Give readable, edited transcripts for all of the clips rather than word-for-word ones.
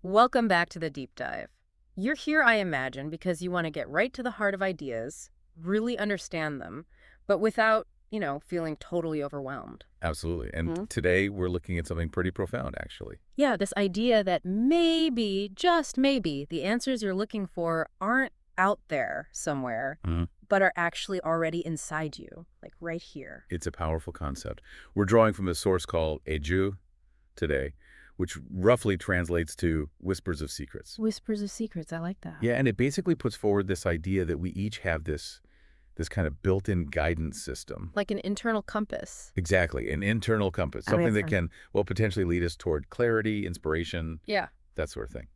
Welcome back to the deep dive. You're here, I imagine, because you want to get right to the heart of ideas, really understand them, but without, feeling totally overwhelmed. Absolutely. And Hmm? today we're looking at something pretty profound, actually. Yeah, this idea that maybe, just maybe, the answers you're looking for aren't out there somewhere, Mhm. but are actually already inside you, like right here. It's a powerful concept. We're drawing from a source called Eju today, which roughly translates to whispers of secrets. Whispers of secrets, I like that. Yeah, and it basically puts forward this idea that we each have this kind of built-in guidance system. Like an internal compass. Exactly, an internal compass, That something makes that sense. can, well, potentially lead us toward clarity, inspiration, Yeah. that sort of thing.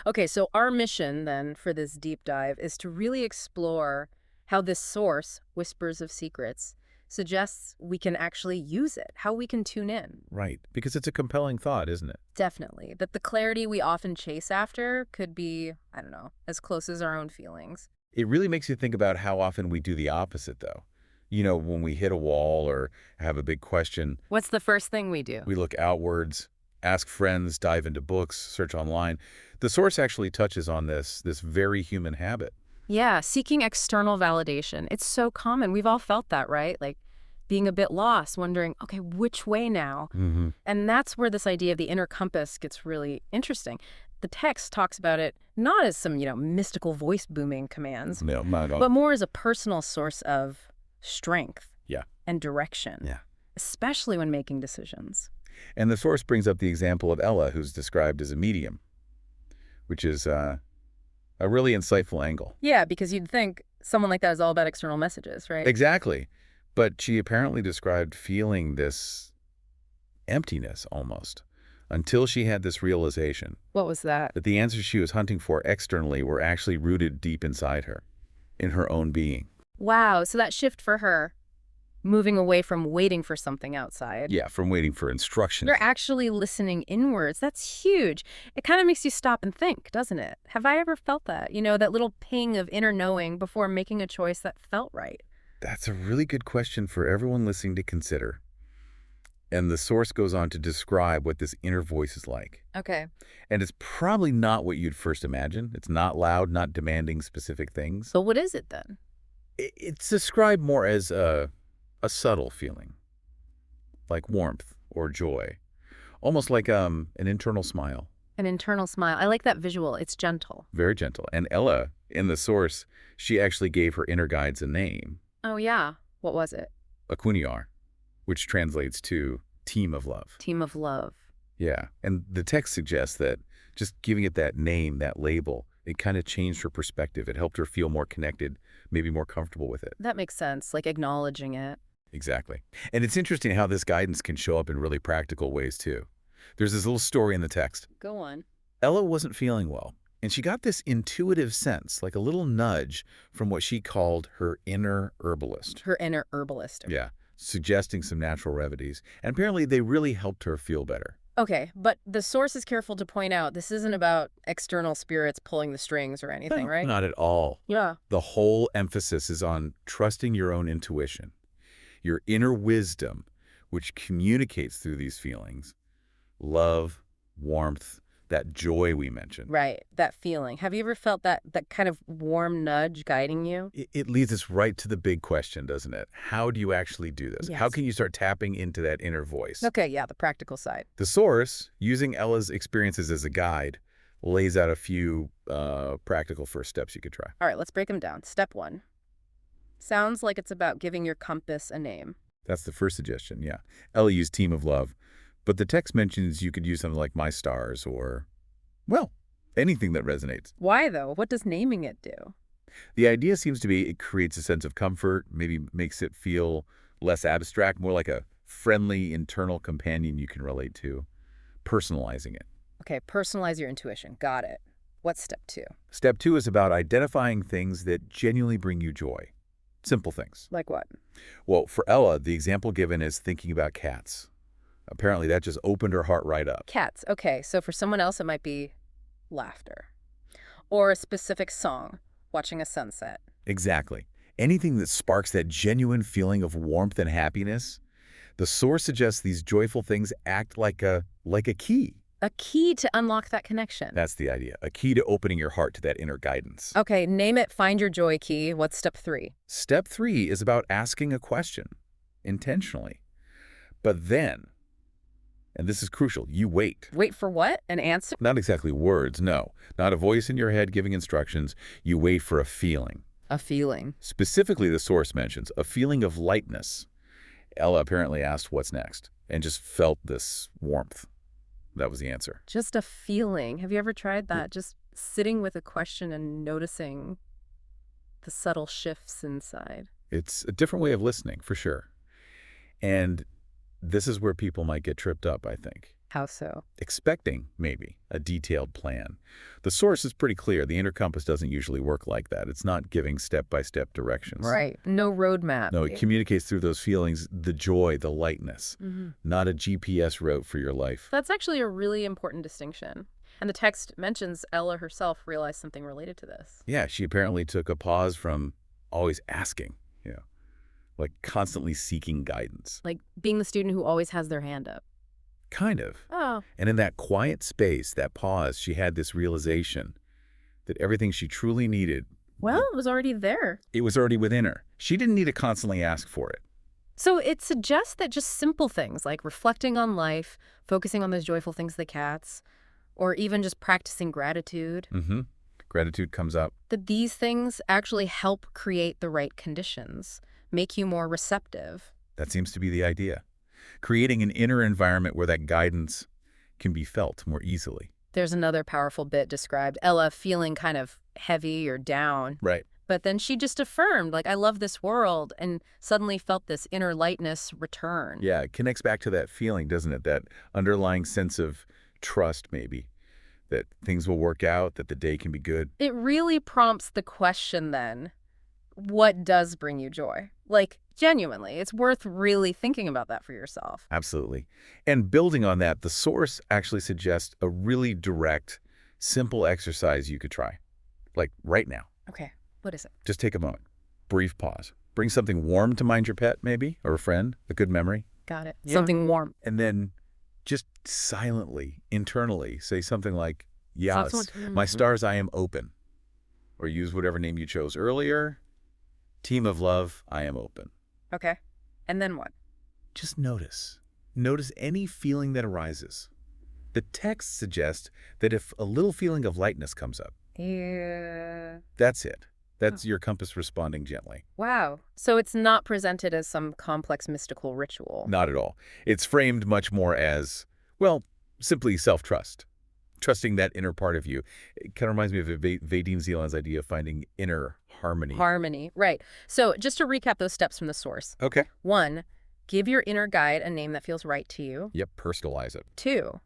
Okay, so our mission then for this deep dive is to really explore how this source, Whispers of Secrets, suggests we can actually use it, how we can tune in. Right, because it's a compelling thought, isn't it? Definitely. That the clarity we often chase after could be, I don't know, as close as our own feelings. It really makes you think about how often we do the opposite, though. When we hit a wall or have a big question, What's the first thing we do? we look outwards, ask friends, dive into books, search online. The source actually touches on this very human habit. Yeah, seeking external validation. It's so common. We've all felt that, right? Like being a bit lost, wondering, okay, which way now? Mm-hmm. And that's where this idea of the inner compass gets really interesting. The text talks about it not as some, mystical voice booming commands, No, not at all. but more as a personal source of strength Yeah, and direction, yeah. especially when making decisions. And the source brings up the example of Ella, who's described as a medium, which is a really insightful angle. Yeah, because you'd think someone like that is all about external messages, right? Exactly. But she apparently described feeling this emptiness almost until she had this realization What was that? that the answers she was hunting for externally were actually rooted deep inside her, in her own being. Wow, so that shift for her, moving away from waiting for something outside. Yeah, from waiting for instructions. You're actually listening inwards. That's huge. It kind of makes you stop and think, doesn't it? Have I ever felt that? That little ping of inner knowing before making a choice that felt right. That's a really good question for everyone listening to consider. And the source goes on to describe what this inner voice is like. Okay. And it's probably not what you'd first imagine. It's not loud, not demanding specific things. So what is it then? It's described more as a subtle feeling, like warmth or joy, almost like an internal smile, An internal smile. I like that visual. It's gentle. very gentle. And Ella, in the source, she actually gave her inner guides a name, Oh, yeah. What was it? Akunyar, which translates to team of love. Team of love. Yeah, and the text suggests that just giving it that name, that label, it kind of changed her perspective. It helped her feel more connected, maybe more comfortable with it. That makes sense, like acknowledging it. Exactly. And it's interesting how this guidance can show up in really practical ways, too. There's this little story in the text. Go on. Ella wasn't feeling well, and she got this intuitive sense, like a little nudge from what she called her inner herbalist. Her inner herbalist. Yeah, suggesting some natural remedies. And apparently they really helped her feel better. Okay, but the source is careful to point out this isn't about external spirits pulling the strings or anything, right? Not at all. Yeah. The whole emphasis is on trusting your own intuition, your inner wisdom, which communicates through these feelings. Love, warmth, that joy we mentioned. Right, that feeling. Have you ever felt that kind of warm nudge guiding you? It leads us right to the big question, doesn't it? How do you actually do this? How Yes. can you start tapping into that inner voice? Okay, yeah, the practical side. The source, using Ella's experiences as a guide, lays out a few practical first steps you could try. All right, let's break them down. Step 1. Sounds like it's about giving your compass a name. That's the first suggestion, yeah. Ella used Team of Love, but the text mentions you could use something like My Stars or, well, anything that resonates. Why, though? What does naming it do? The idea seems to be it creates a sense of comfort, maybe makes it feel less abstract, more like a friendly internal companion you can relate to, personalizing it. Okay, personalize your intuition. Got it. What's step 2? Step 2 is about identifying things that genuinely bring you joy. Simple things. Like what? Well, for Ella, the example given is thinking about cats. Apparently, that just opened her heart right up. Cats. Okay, so for someone else, it might be laughter. Or a specific song, watching a sunset. Exactly. Anything that sparks that genuine feeling of warmth and happiness. The source suggests these joyful things act like a key. A key to unlock that connection. That's the idea. A key to opening your heart to that inner guidance. Okay, name it, find your joy key. What's step 3? Step 3 is about asking a question intentionally. But then, and this is crucial, you wait. Wait for what? An answer? Not exactly words, no. Not a voice in your head giving instructions. You wait for a feeling. A feeling. Specifically, the source mentions a feeling of lightness. Ella apparently asked what's next and just felt this warmth. That was the answer. Just a feeling. Have you ever tried that? Just sitting with a question and noticing the subtle shifts inside. It's a different way of listening, for sure. And this is where people might get tripped up, I think. How so? Expecting, maybe, a detailed plan. The source is pretty clear. The inner compass doesn't usually work like that. It's not giving step-by-step directions. Right. No roadmap. No, it communicates through those feelings, the joy, the lightness, not a GPS route for your life. That's actually a really important distinction. And the text mentions Ella herself realized something related to this. Yeah, she apparently took a pause from always asking, like constantly seeking guidance. Like being the student who always has their hand up. Kind of. Oh. And in that quiet space, that pause, she had this realization that everything she truly needed, Well, it was already there. it was already within her. She didn't need to constantly ask for it. So it suggests that just simple things like reflecting on life, focusing on those joyful things, the cats, or even just practicing gratitude, Gratitude comes up. that these things actually help create the right conditions, make you more receptive. That seems to be the idea. Creating an inner environment where that guidance can be felt more easily. There's another powerful bit described, Ella feeling kind of heavy or down. Right. But then she just affirmed, like, I love this world, and suddenly felt this inner lightness return. Yeah, it connects back to that feeling, doesn't it? That underlying sense of trust, maybe, that things will work out, that the day can be good. It really prompts the question then, what does bring you joy? Like, genuinely, it's worth really thinking about that for yourself. Absolutely. And building on that, the source actually suggests a really direct, simple exercise you could try. Like right now. Okay, what is it? Just take a moment. Brief pause. Bring something warm to mind your pet, maybe, or a friend, a good memory. Got it. Yeah. Something warm. And then just silently, internally, say something like, yes, my stars, I am open. Or use whatever name you chose earlier. Team of love, I am open. Okay, and then what? Just notice. Notice any feeling that arises. The text suggests that if a little feeling of lightness comes up, Yeah. that's it. That's your compass responding gently. Wow. So it's not presented as some complex mystical ritual. Not at all. It's framed much more as, well, simply self-trust. Trusting that inner part of you. It kind of reminds me of Vadim Zeland's idea of finding inner harmony. Harmony, right. So just to recap those steps from the source. Okay. 1, give your inner guide a name that feels right to you. Yep, personalize it. 2,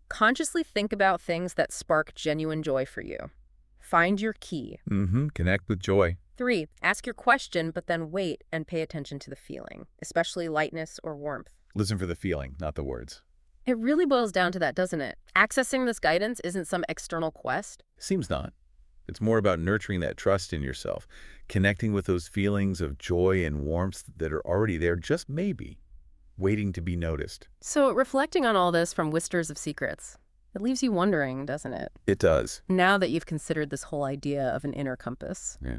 consciously think about things that spark genuine joy for you. Find your key. Connect with joy. 3, ask your question, but then wait and pay attention to the feeling, especially lightness or warmth. Listen for the feeling, not the words. It really boils down to that, doesn't it? Accessing this guidance isn't some external quest. Seems not. It's more about nurturing that trust in yourself, connecting with those feelings of joy and warmth that are already there, just maybe, waiting to be noticed. So reflecting on all this from Whispers of Secrets, it leaves you wondering, doesn't it? It does. Now that you've considered this whole idea of an inner compass, Yeah.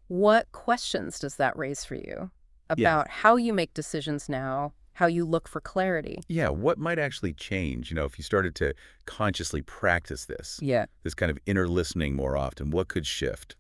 what questions does that raise for you about how you make decisions now, how you look for clarity? Yeah, what might actually change, if you started to consciously practice this? Yeah. This kind of inner listening more often, what could shift?